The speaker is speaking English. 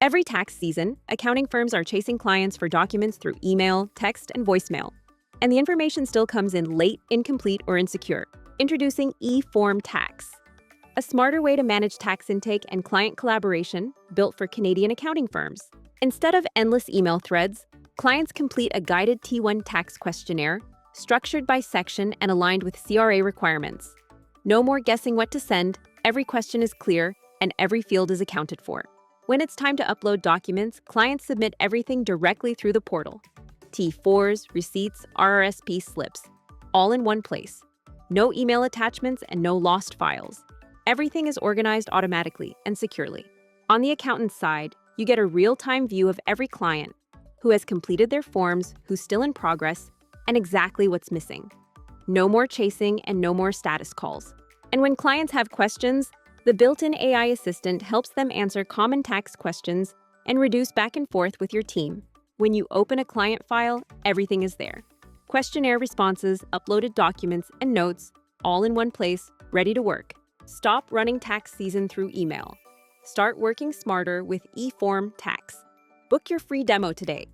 Every tax season, accounting firms are chasing clients for documents through email, text, and voicemail. And the information still comes in late, incomplete, or insecure. Introducing E-Phorm Tax, a smarter way to manage tax intake and client collaboration built for Canadian accounting firms. Instead of endless email threads, clients complete a guided T1 tax questionnaire, structured by section and aligned with CRA requirements. No more guessing what to send, every question is clear, and every field is accounted for. When it's time to upload documents, clients submit everything directly through the portal. T4s, receipts, RRSP slips, all in one place. No email attachments and no lost files. Everything is organized automatically and securely. On the accountant's side, you get a real-time view of every client, who has completed their forms, who's still in progress, and exactly what's missing. No more chasing and no more status calls. And when clients have questions, the built-in AI assistant helps them answer common tax questions and reduce back and forth with your team. When you open a client file, everything is there. Questionnaire responses, uploaded documents, and notes, all in one place, ready to work. Stop running tax season through email. Start working smarter with E-Phorm Tax. Book your free demo today.